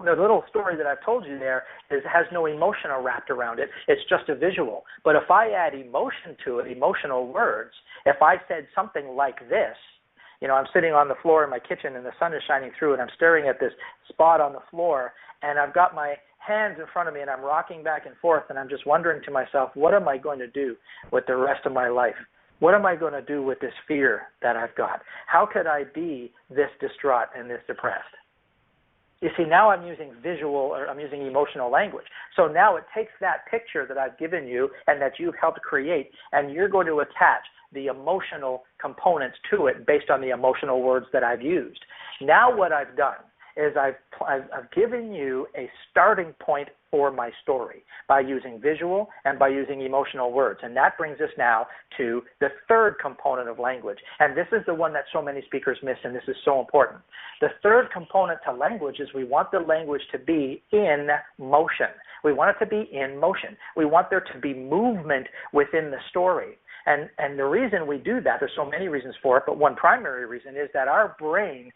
the little story that I've told you there has no emotion wrapped around it. It's just a visual. But if I add emotion to it, emotional words, if I said something like this, I'm sitting on the floor in my kitchen and the sun is shining through and I'm staring at this spot on the floor and I've got my hands in front of me and I'm rocking back and forth and I'm just wondering to myself, what am I going to do with the rest of my life? What am I going to do with this fear that I've got? How could I be this distraught and this depressed? You see, now I'm using I'm using emotional language. So now it takes that picture that I've given you and that you've helped create, and you're going to attach the emotional components to it based on the emotional words that I've used. Now what I've done is I've given you a starting point for my story by using visual and by using emotional words. And that brings us now to the third component of language. And this is the one that so many speakers miss, and this is so important. The third component to language is we want the language to be in motion. We want it to be in motion. We want there to be movement within the story. And the reason we do that, there's so many reasons for it, but one primary reason is that our brain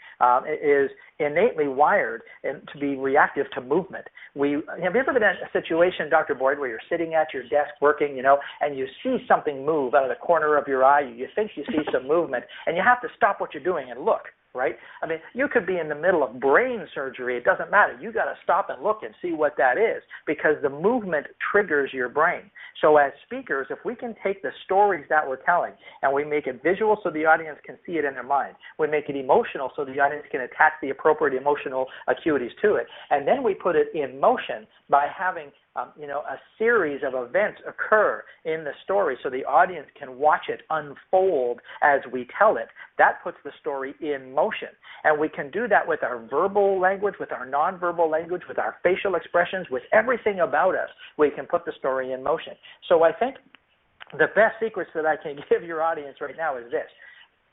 is innately wired to be reactive to movement. Have you ever been in a situation, Dr. Boyd, where you're sitting at your desk working, and you see something move out of the corner of your eye, you think you see some movement, and you have to stop what you're doing and look, right? I mean, you could be in the middle of brain surgery. It doesn't matter. You got to stop and look and see what that is because the movement triggers your brain. So as speakers, if we can take the stories that we're telling and we make it visual so the audience can see it in their mind, we make it emotional so the audience can attach the appropriate emotional acuities to it, and then we put it in motion by having a series of events occur in the story so the audience can watch it unfold as we tell it. That puts the story in motion. And we can do that with our verbal language, with our nonverbal language, with our facial expressions, with everything about us. We can put the story in motion. So I think the best secrets that I can give your audience right now is this.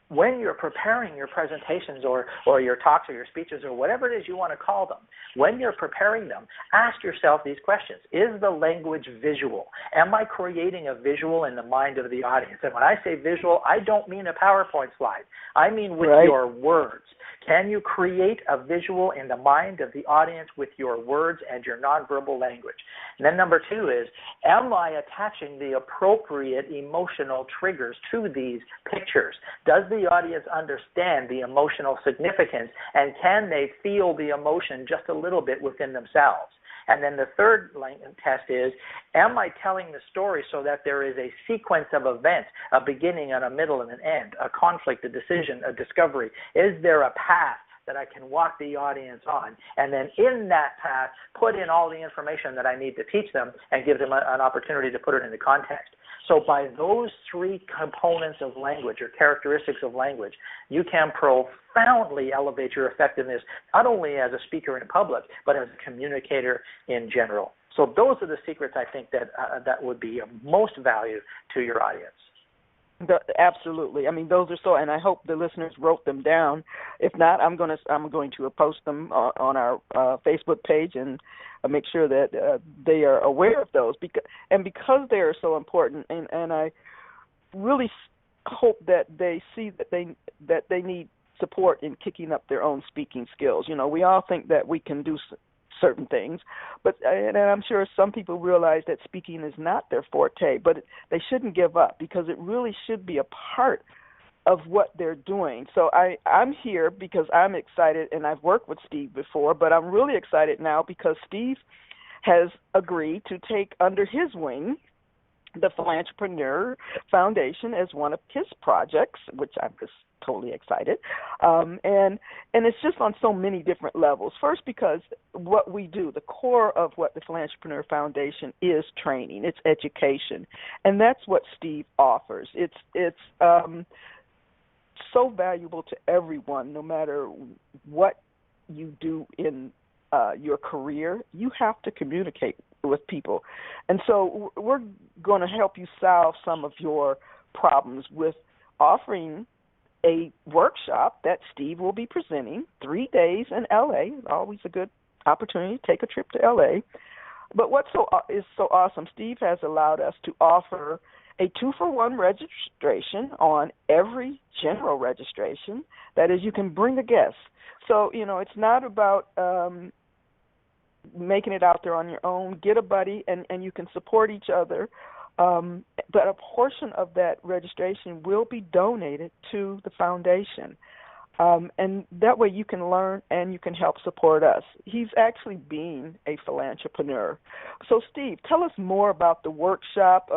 When you're preparing your presentations or your talks or your speeches or whatever it is you want to call them, when you're preparing them, ask yourself these questions. Is the language visual? Am I creating a visual in the mind of the audience? And when I say visual, I don't mean a PowerPoint slide. I mean with your words. Can you create a visual in the mind of the audience with your words and your nonverbal language? And then number two is, am I attaching the appropriate emotional triggers to these pictures? Does the audience understand the emotional significance, and can they feel the emotion just a little bit within themselves? And then the third test is, am I telling the story so that there is a sequence of events, a beginning and a middle and an end, a conflict, a decision, a discovery? Is there a path that I can walk the audience on? And then in that path, put in all the information that I need to teach them and give them an opportunity to put it into context. So by those three components of language or characteristics of language, you can profoundly elevate your effectiveness, not only as a speaker in public, but as a communicator in general. So those are the secrets I think that would be of most value to your audience. Absolutely. I mean, those are so, and I hope the listeners wrote them down. If not, I'm going to post them on our Facebook page and make sure that they are aware of those. Because they are so important, and I really hope that they see that they need support in kicking up their own speaking skills. We all think that we can do certain things. And I'm sure some people realize that speaking is not their forte, but they shouldn't give up because it really should be a part of what they're doing. So I'm here because I'm excited, and I've worked with Steve before, but I'm really excited now because Steve has agreed to take under his wing the Philantrepreneur Foundation as one of his projects, which I'm just totally excited. And it's just on so many different levels. First, because what we do, the core of what the Philantrepreneur Foundation is training, it's education. And that's what Steve offers. It's so valuable to everyone, no matter what you do in your career. You have to communicate with people. And so we're going to help you solve some of your problems with offering a workshop that Steve will be presenting 3 days in L.A. Always a good opportunity to take a trip to L.A. But what is so awesome, Steve has allowed us to offer a 2-for-1 registration on every general registration. That is, you can bring a guest. So, it's not about making it out there on your own. Get a buddy, and you can support each other. But a portion of that registration will be donated to the foundation. And that way you can learn and you can help support us. He's actually being a philantrepreneur. So, Steve, tell us more about the workshop,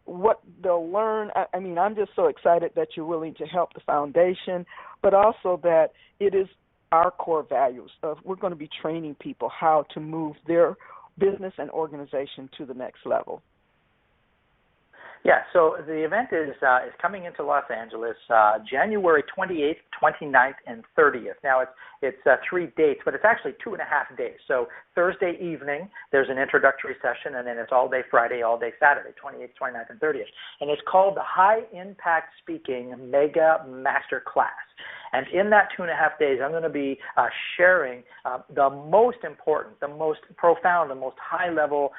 what they'll learn. I'm just so excited that you're willing to help the foundation, but also that it is our core values of we're going to be training people how to move their business and organization to the next level. Yeah, so the event is coming into Los Angeles January 28th, 29th, and 30th. Now, it's 3 dates, but it's actually 2.5 days. So Thursday evening, there's an introductory session, and then it's all day Friday, all day Saturday, 28th, 29th, and 30th. And it's called the High Impact Speaking Mega Master Class. And in that 2.5 days, I'm going to be sharing the most important, the most profound, the most high-level,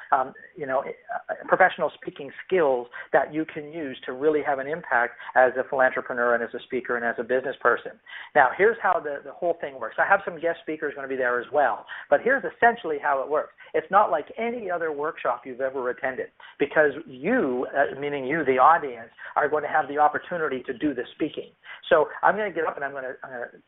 professional speaking skills that you can use to really have an impact as a philantrepreneur and as a speaker and as a business person. Now, here's how the whole thing works. I have some guest speakers going to be there as well, but here's essentially how it works. It's not like any other workshop you've ever attended because you, meaning you, the audience, are going to have the opportunity to do the speaking. So I'm going to get up and I'm going to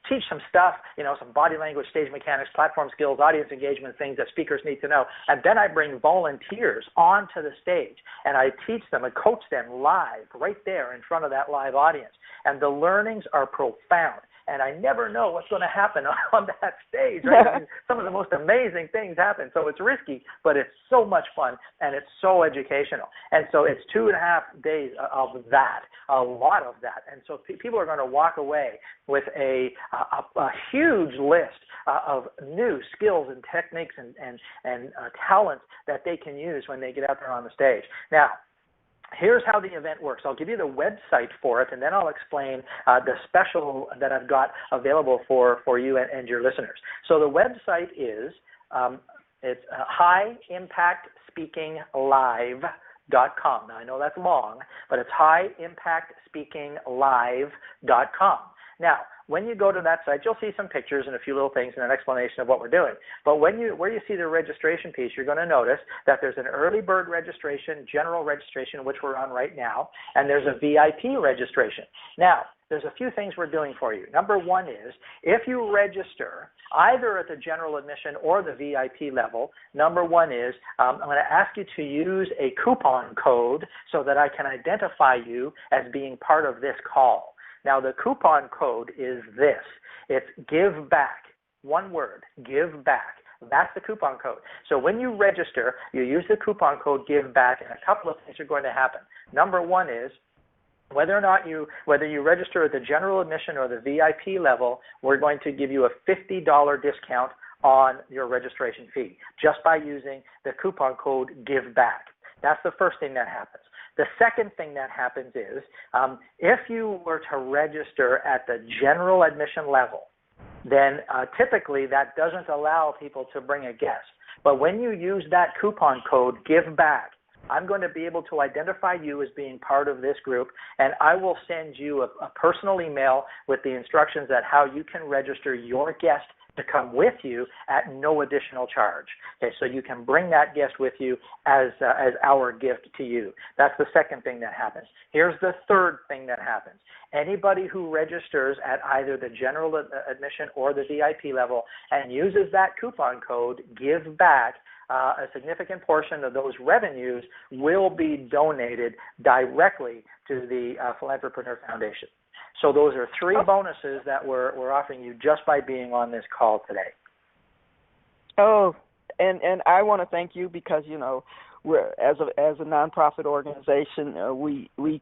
teach some stuff, some body language, stage mechanics, platform skills, audience engagement, things that speakers need to know. And then I bring volunteers onto the stage and I teach them and coach them live right there in front of that live audience. And the learnings are profound. And I never know what's going to happen on that stage, right? Some of the most amazing things happen. So it's risky, but it's so much fun, and it's so educational. And so it's 2.5 days of that, a lot of that. And so people are going to walk away with a huge list of new skills and techniques and talents that they can use when they get out there on the stage. Now, here's how the event works. I'll give you the website for it, and then I'll explain the special that I've got available for you and your listeners. So the website is it's highimpactspeakinglive.com. Now, I know that's long, but it's highimpactspeakinglive.com. Now, when you go to that site, you'll see some pictures and a few little things and an explanation of what we're doing. But where you see the registration piece, you're going to notice that there's an early bird registration, general registration, which we're on right now, and there's a VIP registration. Now, there's a few things we're doing for you. Number one is, if you register either at the general admission or the VIP level, number one is I'm going to ask you to use a coupon code so that I can identify you as being part of this call. Now, the coupon code is this. It's give back. One word, give back. That's the coupon code. So when you register, you use the coupon code give back, and a couple of things are going to happen. Number one is whether you register at the general admission or the VIP level, we're going to give you a $50 discount on your registration fee just by using the coupon code give back. That's the first thing that happens. The second thing that happens is if you were to register at the general admission level, then typically that doesn't allow people to bring a guest. But when you use that coupon code, give back, I'm going to be able to identify you as being part of this group, and I will send you a personal email with the instructions on how you can register your guest to come with you at no additional charge. Okay, so you can bring that gift with you as our gift to you. That's the second thing that happens. Here's the third thing that happens. Anybody who registers at either the general admission or the VIP level and uses that coupon code, Give Back, a significant portion of those revenues will be donated directly to the Philantrepreneur Foundation. So those are three bonuses that we're offering you just by being on this call today. Oh, and I want to thank you because, we're as a nonprofit organization, we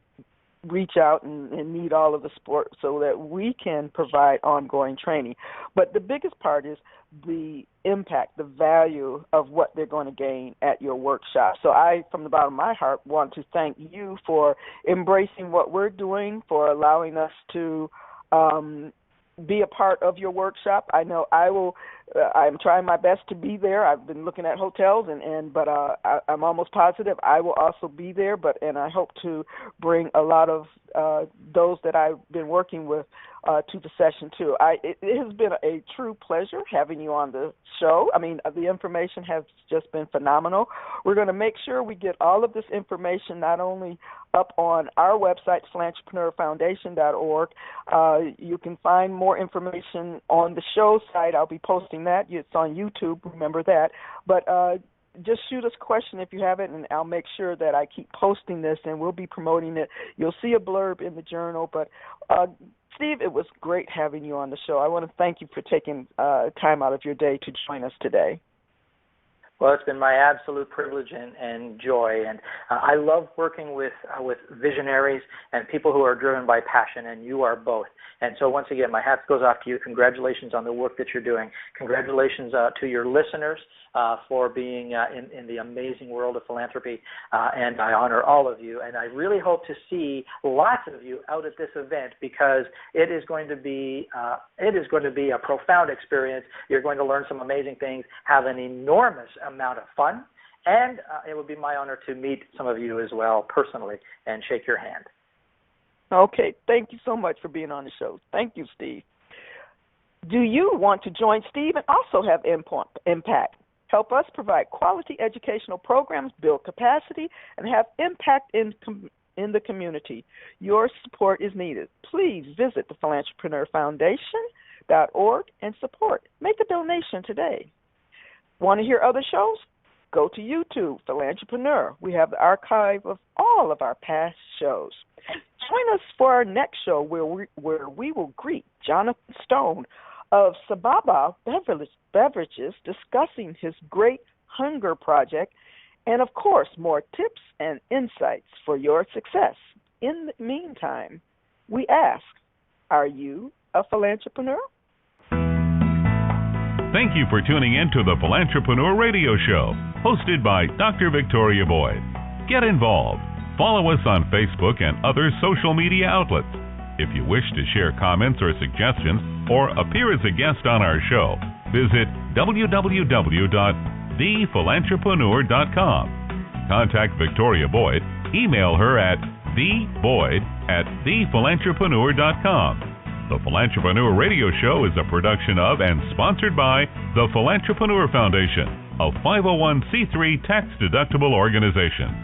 reach out and need all of the support so that we can provide ongoing training. But the biggest part is the impact, the value of what they're going to gain at your workshop. So I, from the bottom of my heart, want to thank you for embracing what we're doing, for allowing us to be a part of your workshop. I know I'm trying my best to be there. I've been looking at hotels, but I'm almost positive I will also be there. And I hope to bring a lot of those that I've been working with to the session too. It has been a true pleasure having you on the show. I mean, the information has just been phenomenal. We're going to make sure we get all of this information not only up on our website, philanthropreneurfoundation.org. You can find more information on the show site. I'll be posting that. It's on YouTube, remember that. But just shoot us a question if you have it, and I'll make sure that I keep posting this, and we'll be promoting it. You'll see a blurb in the journal. But, Steve, it was great having you on the show. I want to thank you for taking time out of your day to join us today. Well, it's been my absolute privilege and joy, and I love working with visionaries and people who are driven by passion, and you are both. And so once again, my hat goes off to you. Congratulations on the work that you're doing. Congratulations to your listeners for being in the amazing world of philanthropy, and I honor all of you. And I really hope to see lots of you out at this event because it is going to be a profound experience. You're going to learn some amazing things, have an enormous amount of fun, and it would be my honor to meet some of you as well personally and shake your hand. Okay, thank you so much for being on the show. Thank you, Steve. Do you want to join Steve and also have impact? Help us provide quality educational programs, build capacity, and have impact in the community. Your support is needed. Please visit the Philanthropreneurfoundation.org and support. Make a donation today. Want to hear other shows? Go to YouTube, Philantrepreneur. We have the archive of all of our past shows. Join us for our next show where we will greet Jonathan Stone of Sababa Beverages discussing his Great Hunger Project and, of course, more tips and insights for your success. In the meantime, we ask, are you a philantrepreneur? Thank you for tuning in to the Philantrepreneur Radio Show, hosted by Dr. Victoria Boyd. Get involved. Follow us on Facebook and other social media outlets. If you wish to share comments or suggestions or appear as a guest on our show, visit www.thephilantrepreneur.com. Contact Victoria Boyd. Email her at theboyd@thephilantrepreneur.com. The Philantrepreneur Radio Show is a production of and sponsored by the Philantrepreneur Foundation, a 501c3 tax-deductible organization.